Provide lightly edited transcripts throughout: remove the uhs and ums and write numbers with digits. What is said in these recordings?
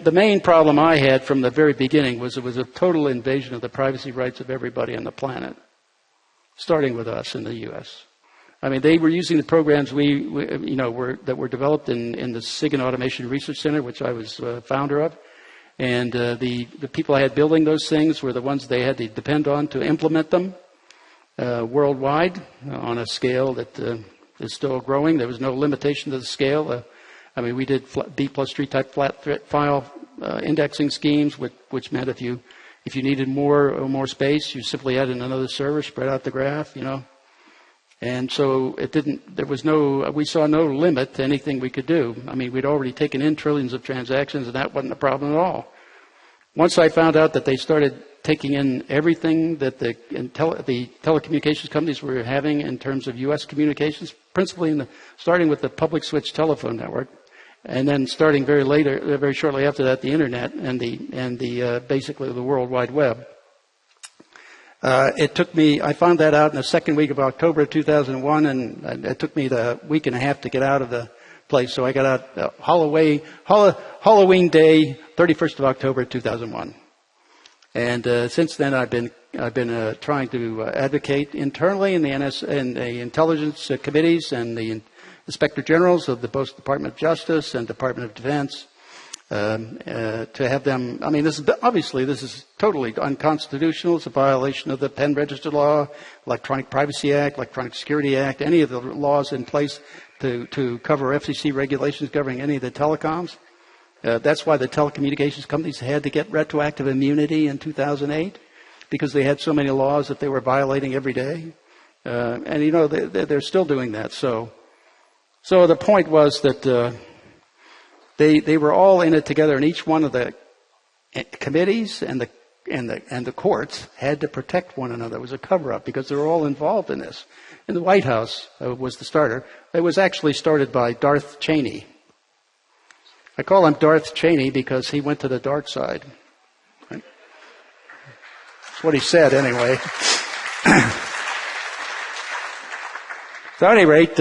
the main problem I had from the very beginning was it was a total invasion of the privacy rights of everybody on the planet, starting with us in the U.S. I mean, they were using the programs that were developed in the SIGINT Automation Research Center, which I was founder of. And the people I had building those things were the ones they had to depend on to implement them worldwide on a scale that is still growing. There was no limitation to the scale. I mean, we did B+3 type flat file indexing schemes, which meant if you needed more space, you simply added another server, spread out the graph, And so we saw no limit to anything we could do. I mean, we'd already taken in trillions of transactions, and that wasn't a problem at all. Once I found out that they started taking in everything that the telecommunications companies were having in terms of U.S. communications, principally starting with the public switch telephone network, and then starting very shortly after that, the internet and the basically the World Wide Web. I found that out in the second week of October 2001, and it took me the week and a half to get out of the place. So I got out Halloween Day, 31st of October 2001. And since then, I've been trying to advocate internally in the intelligence committees and the inspector generals of both Department of Justice and Department of Defense. To have them, I mean, this is totally unconstitutional. It's a violation of the Penn Register Law, Electronic Privacy Act, Electronic Security Act, any of the laws in place to cover FCC regulations governing any of the telecoms. That's why the telecommunications companies had to get retroactive immunity in 2008, because they had so many laws that they were violating every day. And they're still doing that. So the point was that They were all in it together, and each one of the committees and the courts had to protect one another. It was a cover-up because they were all involved in this. And the White House was the starter. It was actually started by Darth Cheney. I call him Darth Cheney because he went to the dark side. Right? That's what he said, anyway. So, at any rate,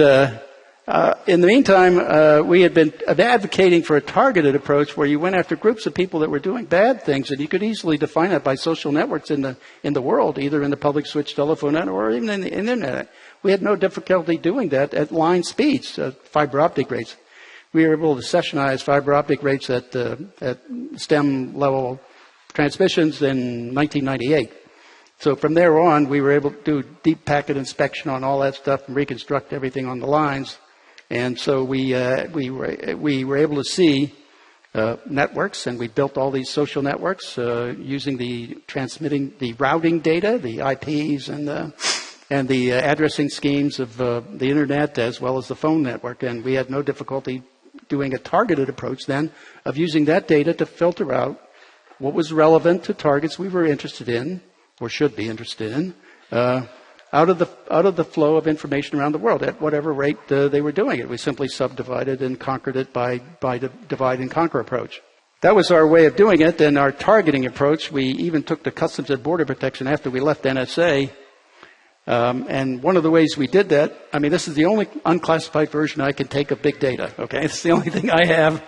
in the meantime, we had been advocating for a targeted approach where you went after groups of people that were doing bad things, and you could easily define that by social networks in the world, either in the public switch telephone network or even in the internet. We had no difficulty doing that at line speeds, fiber optic rates. We were able to sessionize fiber optic rates at STEM level transmissions in 1998. So from there on, we were able to do deep packet inspection on all that stuff and reconstruct everything on the lines. And so we were able to see networks, and we built all these social networks using the routing data, the IPs and the addressing schemes of the internet as well as the phone network. And we had no difficulty doing a targeted approach then of using that data to filter out what was relevant to targets we were interested in or should be interested in. Out of the flow of information around the world at whatever rate they were doing it. We simply subdivided and conquered it by the divide and conquer approach. That was our way of doing it. And our targeting approach, we even took to Customs and Border Protection after we left NSA. And one of the ways we did that, I mean, this is the only unclassified version I can take of big data. Okay, it's the only thing I have.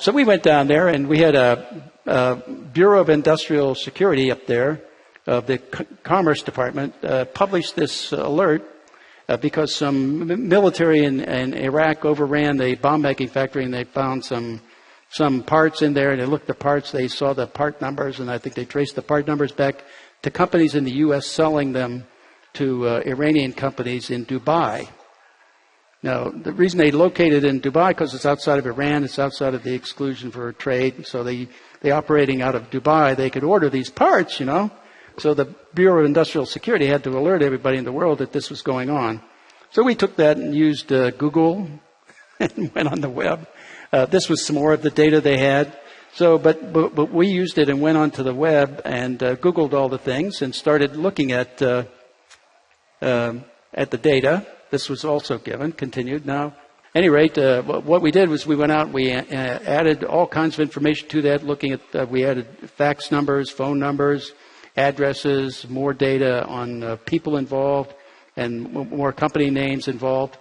So we went down there, and we had a Bureau of Industrial Security up there. The Commerce Department published this alert because some military in Iraq overran the bomb making factory, and they found some parts in there, and they looked at the parts, they saw the part numbers, and I think they traced the part numbers back to companies in the U.S. selling them to Iranian companies in Dubai. Now, the reason they located in Dubai, because it's outside of Iran, it's outside of the exclusion for trade, so they operating out of Dubai, they could order these parts, So the Bureau of Industrial Security had to alert everybody in the world that this was going on. So we took that and used Google and went on the web. This was some more of the data they had. So, but we used it and went onto the web and Googled all the things and started looking at the data. This was also given, continued. Now, at any rate, what we did was we went out, we added all kinds of information to that, looking at, we added fax numbers, phone numbers, addresses, more data on people involved, and more company names involved.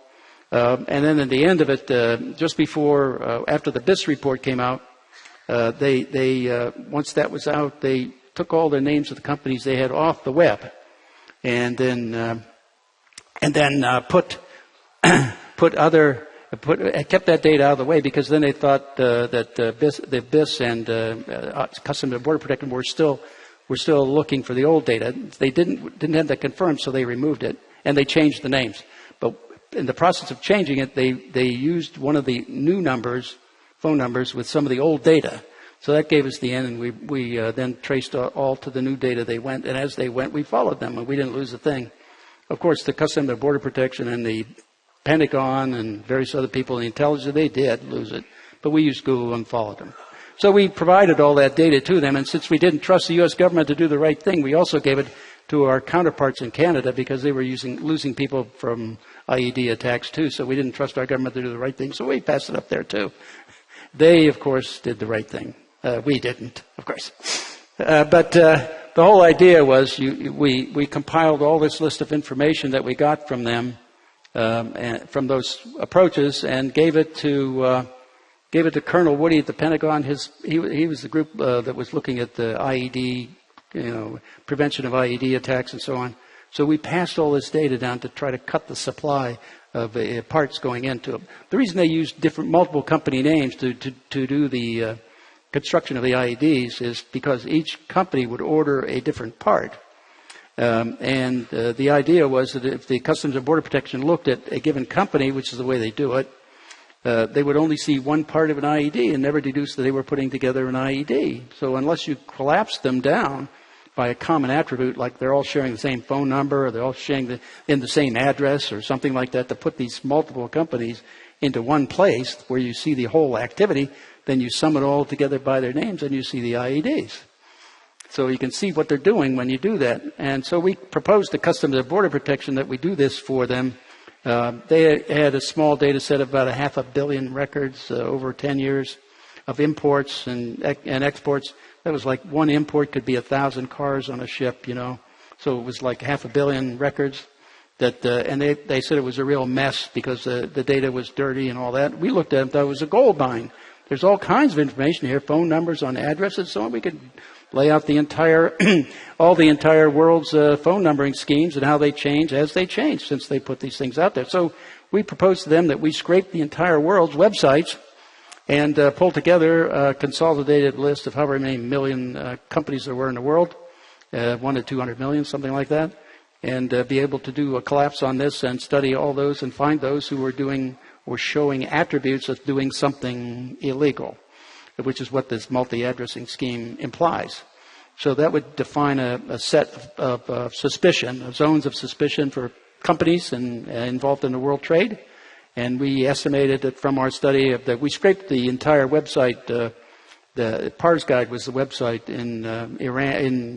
And then at the end of it, just before, after the BIS report came out, Once that was out, they took all the names of the companies they had off the web, and then kept that data out of the way, because then they thought that the BIS and Customs and Border Protection were still looking for the old data. They didn't have that confirmed, so they removed it and they changed the names. But in the process of changing it, they used one of the new phone numbers with some of the old data. So that gave us the end, and we then traced all to the new data they went, and as they went, we followed them, and we didn't lose a thing. Of course, the Customs and Border Protection and the Pentagon and various other people in the intelligence, they did lose it, but we used Google and followed them. So we provided all that data to them, and since we didn't trust the U.S. government to do the right thing, we also gave it to our counterparts in Canada, because they were losing people from IED attacks too, so we didn't trust our government to do the right thing, so we passed it up there too. They, of course, did the right thing. We didn't, of course. But the whole idea was we compiled all this list of information that we got from them, and from those approaches, and gave it to Colonel Woody at the Pentagon. He was the group that was looking at the IED, prevention of IED attacks and so on. So we passed all this data down to try to cut the supply of parts going into them. The reason they used multiple company names to do the construction of the IEDs is because each company would order a different part. And the idea was that if the Customs and Border Protection looked at a given company, which is the way they do it, they would only see one part of an IED and never deduce that they were putting together an IED. So unless you collapse them down by a common attribute, like they're all sharing the same phone number, or they're all sharing in the same address or something like that, to put these multiple companies into one place where you see the whole activity, then you sum it all together by their names and you see the IEDs. So you can see what they're doing when you do that. And so we proposed to Customs and Border Protection that we do this for them. They had a small data set of about 500 million records over 10 years of imports and exports. That was like one import could be 1,000 cars on a ship, So it was like 500 million records. And they said it was a real mess because the data was dirty and all that. We looked at it and thought it was a gold mine. There's all kinds of information here, phone numbers on addresses and so on. We could lay out the entire world's phone numbering schemes and how they change as they change since they put these things out there. So we proposed to them that we scrape the entire world's websites and pull together a consolidated list of however many million companies there were in the world, 1 to 200 million, something like that, and be able to do a collapse on this and study all those and find those who were showing attributes of doing something illegal, which is what this multi-addressing scheme implies. So that would define a set of suspicion, of zones of suspicion for companies involved in the world trade. And we estimated that from our study that we scraped the entire website. The Pars Guide was the website in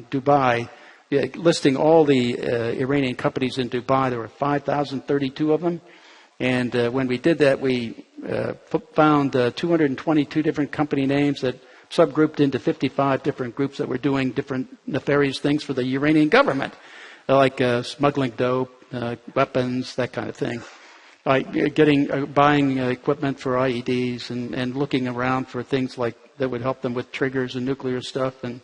Dubai, listing all the Iranian companies in Dubai. There were 5,032 of them. And when we did that, we found 222 different company names that subgrouped into 55 different groups that were doing different nefarious things for the Iranian government, like smuggling dope, weapons, that kind of thing. Like buying equipment for IEDs and looking around for things like that would help them with triggers and nuclear stuff. And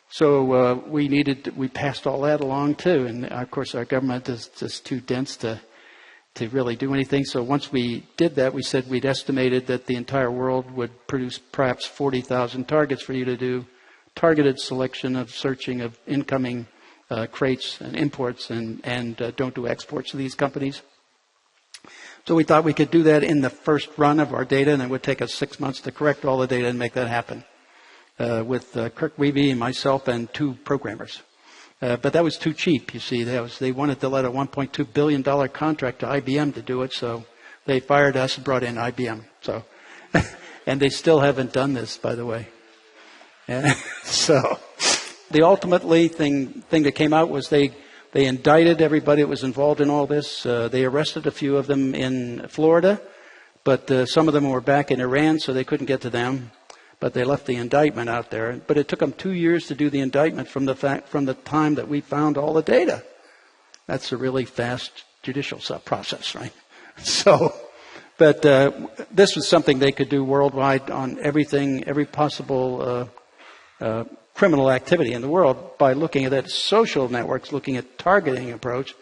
so we passed all that along too. And of course, our government is just too dense to really do anything. So once we did that, we said we'd estimated that the entire world would produce perhaps 40,000 targets for you to do targeted selection of searching of incoming crates and imports and don't do exports to these companies. So we thought we could do that in the first run of our data, and it would take us 6 months to correct all the data and make that happen with Kirk Wiebe and myself and 2 programmers. But that was too cheap, you see. They wanted to let a $1.2 billion contract to IBM to do it, so they fired us and brought in IBM. So, and they still haven't done this, by the way. And so the ultimately thing that came out was they indicted everybody that was involved in all this. They arrested a few of them in Florida, but some of them were back in Iran, so they couldn't get to them. But they left the indictment out there. But it took them 2 years to do the indictment from the time that we found all the data. That's a really fast judicial process, right? So, But this was something they could do worldwide on everything, every possible criminal activity in the world by looking at that social networks, looking at targeting approach,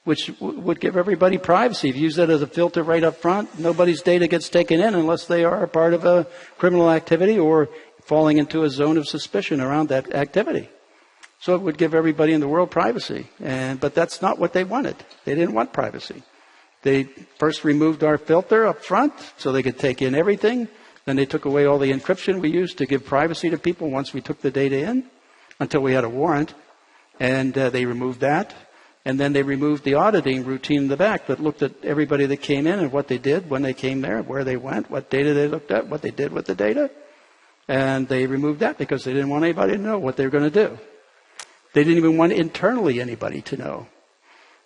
which would give everybody privacy. If you use that as a filter right up front, nobody's data gets taken in unless they are a part of a criminal activity or falling into a zone of suspicion around that activity. So it would give everybody in the world privacy. But that's not what they wanted. They didn't want privacy. They first removed our filter up front so they could take in everything. Then they took away all the encryption we used to give privacy to people once we took the data in, until we had a warrant. And they removed that. And then they removed the auditing routine in the back that looked at everybody that came in and what they did when they came there, where they went, what data they looked at, what they did with the data. And they removed that because they didn't want anybody to know what they were going to do. They didn't even want internally anybody to know.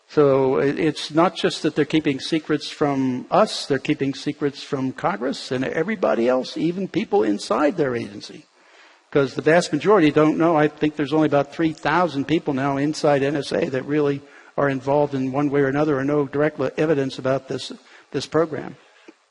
So it's not just that they're keeping secrets from us, they're keeping secrets from Congress and everybody else, even people inside their agency. Because the vast majority don't know. I think there's only about 3,000 people now inside NSA that really are involved in one way or another or know direct evidence about this program.